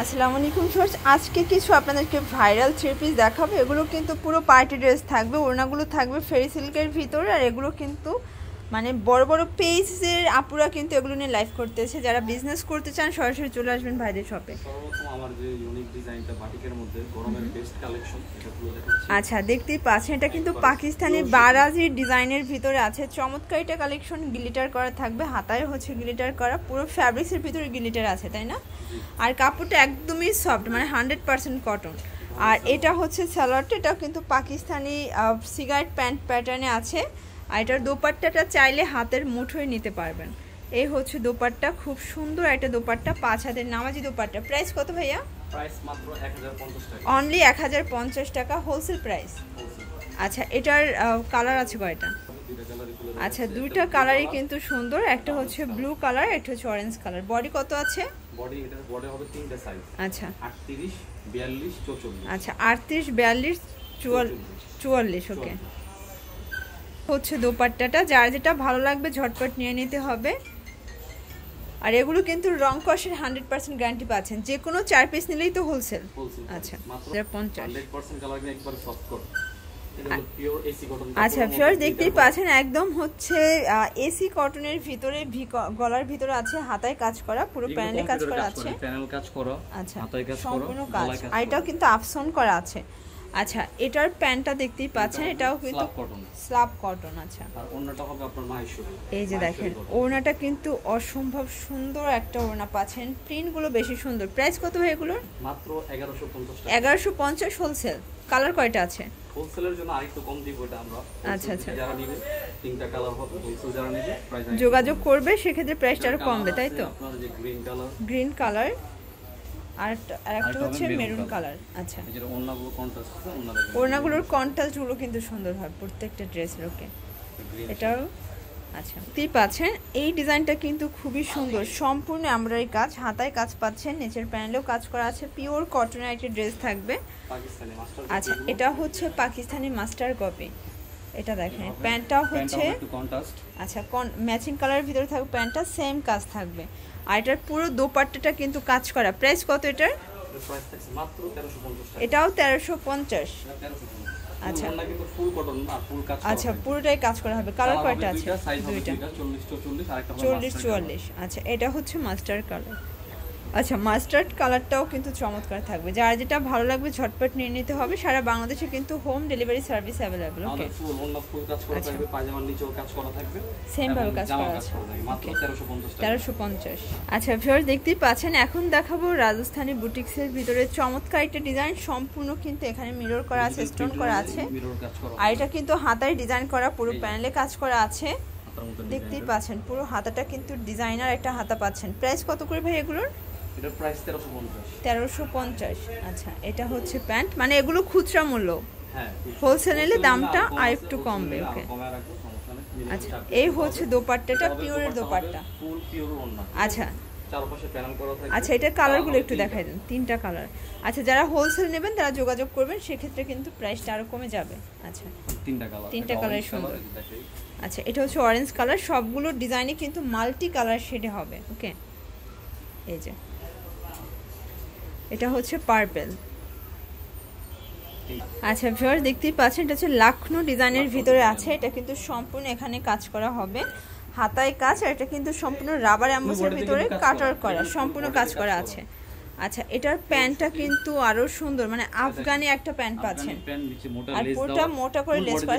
আসসালামু আলাইকুম ফ্রেন্ডস, আজকে কিছু আপনাদেরকে ভাইরাল থ্রি পিস দেখাবো। এগুলো কিন্তু পুরো পার্টি ড্রেস থাকবে, ওড়নাগুলো থাকবে ফেরি সিল্কের ভিতরে। আর এগুলো কিন্তু মানে বড় বড় পেজের আপুরা কিন্তু এগুলো নিয়ে লাইভ করতেছে। যারা বিজনেস করতে চান সরাসরি চলে আসবেন ভাইদের শপে। সর্বপ্রথম আমার যে ইউনিক ডিজাইনটা বাটিকের মধ্যে গরমের বেস্ট কালেকশন, এটা পুরো দেখাচ্ছি। আচ্ছা, দেখতেই পাচ্ছেন এটা কিন্তু পাকিস্তানি বারাজির ডিজাইনের ভিতরে আছে। চমৎকার এটা কালেকশন, গ্লিটার করা থাকবে, হাতায় হচ্ছে গ্লিটার করা, পুরো ফ্যাব্রিক্সের ভিতরে গ্লিটার আছে, তাই না? আর কাপড়টা একদমই সফট, মানে 100% কটন। আর এটা হচ্ছে সালোয়ারটা, এটাও কিন্তু পাকিস্তানি সিগারেট প্যান্ট প্যাটার্নে আছে। আর এটার দোপাট্টাটা চাইলে হাতের মুঠোয় নিতে পারবেন। এই হচ্ছে দোপাট্টা, খুব সুন্দর একটা দোপাট্টা, 5 হাতের নামাজি দোপাট্টা। প্রাইস কত ভাইয়া? প্রাইস মাত্র 1050 টাকা, অনলি 1050 টাকা হোলসেল প্রাইস। আচ্ছা, এটার কালার আছে কয়টা? আচ্ছা, দুইটা কালারই কিন্তু সুন্দর, একটা হচ্ছে ব্লু কালার, একটা হচ্ছে অরেঞ্জ কালার। বডি কত আছে? বডি এটার বডি হবে তিনটা সাইজ। আচ্ছা, 38 42 44। আচ্ছা, 38 42 44। ওকে, হচ্ছে দোপাট্টাটা। যার যেটা ভালো লাগবে ঝটপট নিয়ে নিতে হবে। আর এগুলো কিন্তু রং কষের 100% গ্যারান্টি পাচ্ছেন, যে কোনো 4 পিস নিলেই তো হোলসেল। আচ্ছা, 50 100% কালার একবার সফট কট। এটা হলো পিওর এসি কটন। আচ্ছা ফিওর, দেখতেই পাচ্ছেন একদম হচ্ছে এসি কটনের ভিতরে গলার ভিতরে আছে হাতায় কাজ করা, পুরো প্যানেলে কাজ করা আছে, প্যানেল কাজ করা, আচ্ছা হাতায় কাজ করা, সম্পূর্ণ কাজ। আর এটাও কিন্তু আফসন করা আছে। আচ্ছা, এটার প্যান্টটা দেখতেই পাচ্ছেন, এটাও কিন্তু স্ল্যাব কটন। আচ্ছা, আর ওড়নাটা হবে আপনার মাহেশ্বরী। এই যে দেখেন, ওড়নাটা কিন্তু অসম্ভব সুন্দর একটা ওড়না পাচ্ছেন, প্রিন্টগুলো বেশি সুন্দর। প্রাইস কত ভাই এগুলোর? মাত্র 1150 টাকা। 1150 হোলসেল। কালার কয়টা আছে? হোলসেলের জন্য আরেকটু কম দিব এটা আমরা। আচ্ছা আচ্ছা, যারা নেবে তিনটা কালার হবে, হোলসেল যারা নেবে প্রাইস যোগাযোগ করবে, সেক্ষেত্রে প্রাইসটা আরো কমবে, তাই তো? আপনাদের যে গ্রিন কালার আর একটা হচ্ছে মেরুন কালার। আচ্ছা, যেটা ওড়নাগুলো কন্ট্রাস্ট আছে, ওড়নাগুলোর কন্ট্রাস্টগুলো কিন্তু সুন্দর হয় প্রত্যেকটা ড্রেসের। ওকে, এটাও আচ্ছা, দেখতেই পাচ্ছেন এই ডিজাইনটা কিন্তু খুবই সুন্দর, সম্পূর্ণ এমব্রয়ডারি কাজ, হাতায় কাজ পাচ্ছেন, নিচের প্যানেলেও কাজ করা আছে, পিওর কটনের একটা ড্রেস থাকবে। আচ্ছা, এটা হচ্ছে পাকিস্তানি মাস্টার কপি। এটা দেখেন প্যান্টটাও হচ্ছে আচ্ছা ম্যাচিং কালারের ভিতরে থাকবে, প্যান্টটা সেম কাজ থাকবে। আর এটার পুরো দোপাট্টাটা কিন্তু কাজ করা। প্রাইস কত এটার? এটাও 1350। আচ্ছা আচ্ছা, পুরোটাই কাজ করা হবে। কালার কয়টা আছে? দুইটা, 40 44। আচ্ছা, এটা হচ্ছে মাস্টার্ড কালার। আচ্ছা, মাস্টার্ড কালারটাও কিন্তু চমৎকার থাকবে। যার যেটা ভালো লাগবে ঝটপট নিয়ে নিতে হবে। সারা বাংলাদেশে কিন্তু হোম ডেলিভারি সার্ভিস অ্যাভেলেবল। ওকে, সেম ভাবে কাজ করা আছে, 1350। আচ্ছা ভিউয়ার, দেখতেই পাচ্ছেন এখন দেখাবো রাজস্থানি বুটিক্সের ভিতরে চমৎকার একটা ডিজাইন, সম্পূর্ণ কিন্তু এখানে মিরর করা আছে, স্টোন করা আছে। আর এটা কিন্তু হাতায় ডিজাইন করা, পুরো প্যানেলে কাজ করা আছে। দেখতেই পাচ্ছেন পুরো হাতাটা কিন্তু ডিজাইনার একটা হাতা পাচ্ছেন। প্রাইস কত করে ভাই এগুলোর? এটার প্রাইস 1350। 1350। আচ্ছা, এটা হচ্ছে প্যান্ট, মানে এগুলো খুচরা মূল্য, হ্যাঁ হোলসেল নিলে দামটা আর একটু কমবে। ওকে, আচ্ছা, এই হচ্ছে দোপাট্টাটা, পিওরের দোপাট্টা, ফুল পিওর ওড়না। আচ্ছা চারপাশে প্যানেল করা থাকে। আচ্ছা, এটার কালারগুলো একটু দেখাই দেন, তিনটা কালার। আচ্ছা, যারা হোলসেল নেবেন তারা যোগাযোগ করবেন, সেক্ষেত্রে কিন্তু প্রাইসটা আরো কমে যাবে। আচ্ছা, তিনটা কালার সুন্দর। আচ্ছা, এটা হচ্ছে অরেঞ্জ কালার, সবগুলো ডিজাইনে কিন্তু মাল্টি কালার শেডে হবে। ওকে, এই যে এটা হচ্ছে পার্পল। আচ্ছা ভিউয়ার, দেখতেই পাচ্ছেন এটা হচ্ছে লাখনো ডিজাইনের ভিতরে আছে। এটা কিন্তু সম্পূর্ণ এখানে কাজ করা হবে, হাতায় কাজ। আর এটা কিন্তু সম্পূর্ণ রাবার এমবোসের ভিতরে কাটার করা, সম্পূর্ণ কাজ করা আছে। আচ্ছা, এটার প্যান্টটা কিন্তু আরো সুন্দর, মানে আফগানি একটা প্যান্ট পাচ্ছেন, আর পুরোটা মোটা করে লেস করা।